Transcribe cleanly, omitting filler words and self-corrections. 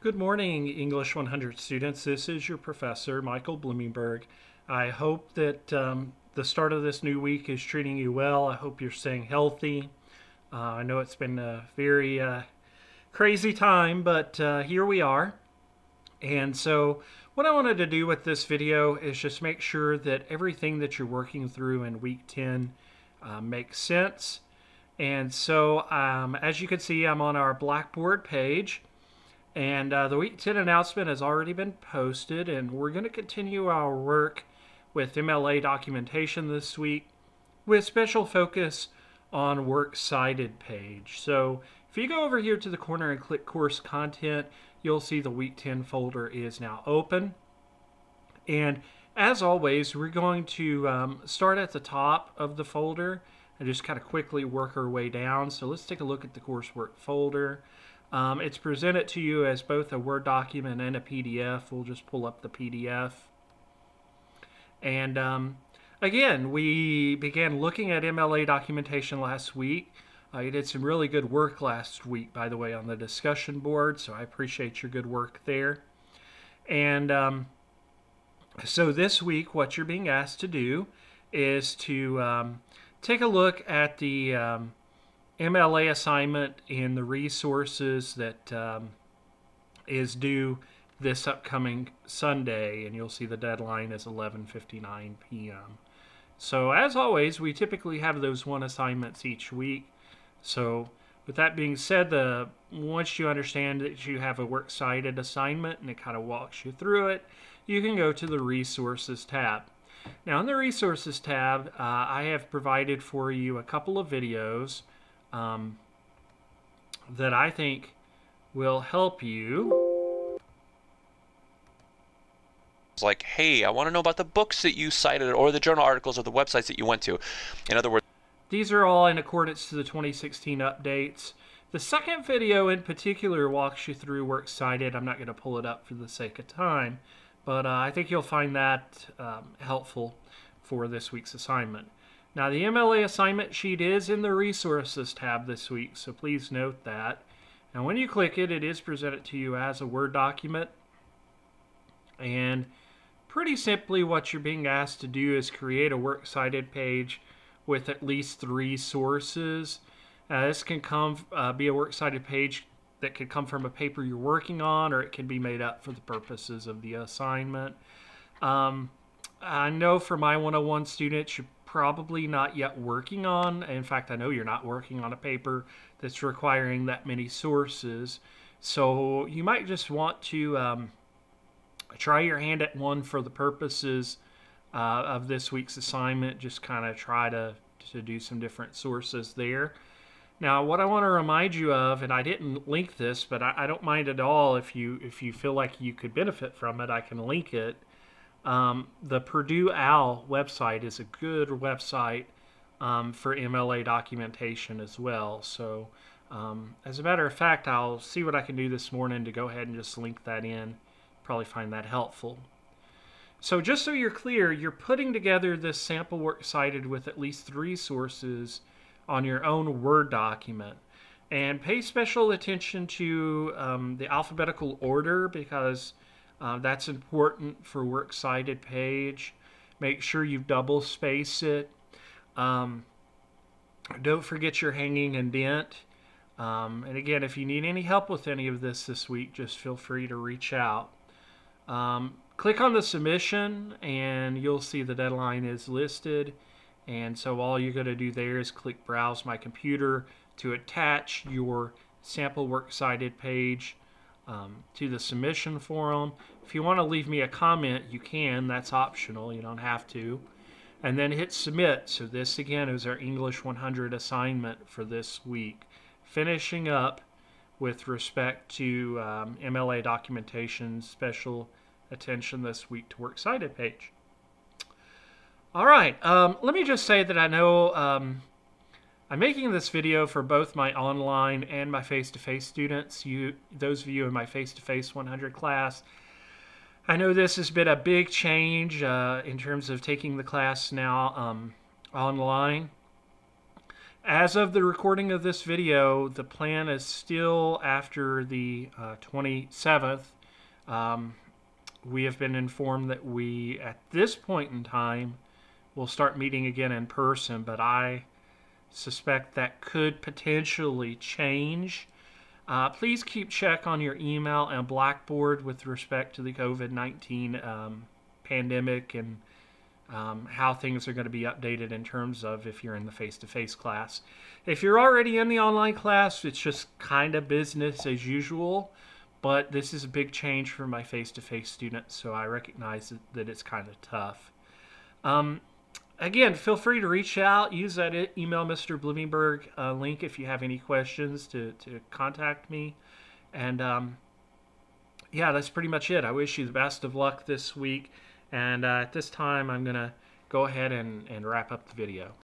Good morning, English 100 students. This is your professor, Michael Bloomingberg. I hope that the start of this new week is treating you well. I hope you're staying healthy. I know it's been a very crazy time, but here we are. And so what I wanted to do with this video is just make sure that everything that you're working through in week 10 makes sense. And so as you can see, I'm on our Blackboard page. And the Week 10 announcement has already been posted, and we're going to continue our work with MLA documentation this week with special focus on Works Cited page. So if you go over here to the corner and click Course Content, you'll see the Week 10 folder is now open. And as always, we're going to start at the top of the folder and just kind of quickly work our way down. So let's take a look at the Coursework folder. It's presented to you as both a Word document and a PDF. We'll just pull up the PDF. And again, we began looking at MLA documentation last week. You did some really good work last week, by the way, on the discussion board, so I appreciate your good work there. And so this week, what you're being asked to do is to take a look at the MLA assignment in the resources that is due this upcoming Sunday, and you'll see the deadline is 11:59 p.m. So as always, we typically have those one assignments each week. So with that being said, once you understand that you have a works cited assignment and it kind of walks you through it, you can go to the Resources tab. Now in the Resources tab, I have provided for you a couple of videos that I think will help you. It's like, hey, I want to know about the books that you cited or the journal articles or the websites that you went to. In other words, these are all in accordance to the 2016 updates. The second video in particular walks you through works cited. I'm not going to pull it up for the sake of time, but I think you'll find that helpful for this week's assignment. Now the MLA assignment sheet is in the Resources tab this week, so please note that. And when you click it, it is presented to you as a Word document. And pretty simply what you're being asked to do is create a works cited page with at least 3 sources. This can be a works cited page that could come from a paper you're working on, or it can be made up for the purposes of the assignment. I know for my 101 students, you're probably not yet working on, in fact, I know you're not working on a paper that's requiring that many sources. So you might just want to try your hand at one for the purposes of this week's assignment. Just kind of try to do some different sources there. Now, what I want to remind you of, and I didn't link this, but I don't mind at all if you feel like you could benefit from it, I can link it. The Purdue OWL website is a good website for MLA documentation as well. So as a matter of fact, I'll see what I can do this morning to go ahead and just link that in. Probably find that helpful. So just so you're clear, you're putting together this sample works cited with at least 3 sources on your own Word document. And pay special attention to the alphabetical order, because that's important for works cited page. Make sure you double space it. Don't forget your hanging indent. And again, if you need any help with any of this week, just feel free to reach out. Click on the submission and you'll see the deadline is listed. And so all you're going to do there is click Browse My Computer to attach your sample works cited page to the submission forum. If you want to leave me a comment, you can. That's optional. You don't have to. And then hit Submit. So this again is our English 100 assignment for this week. Finishing up with respect to MLA documentation, special attention this week to works cited page. All right, let me just say that I know I'm making this video for both my online and my face-to-face students. Those of you in my face-to-face 100 class, I know this has been a big change in terms of taking the class now online. As of the recording of this video, the plan is still after the 27th. We have been informed that we, at this point in time, will start meeting again in person, but I suspect that could potentially change. Please keep check on your email and Blackboard with respect to the COVID-19 pandemic and how things are going to be updated in terms of if you're in the face-to-face class. If you're already in the online class, it's just kind of business as usual, but this is a big change for my face-to-face students, so I recognize that it's kind of tough. Again, feel free to reach out. Use that email Mr. Blumenberg link if you have any questions to contact me. And yeah, that's pretty much it. I wish you the best of luck this week. And at this time, I'm going to go ahead and wrap up the video.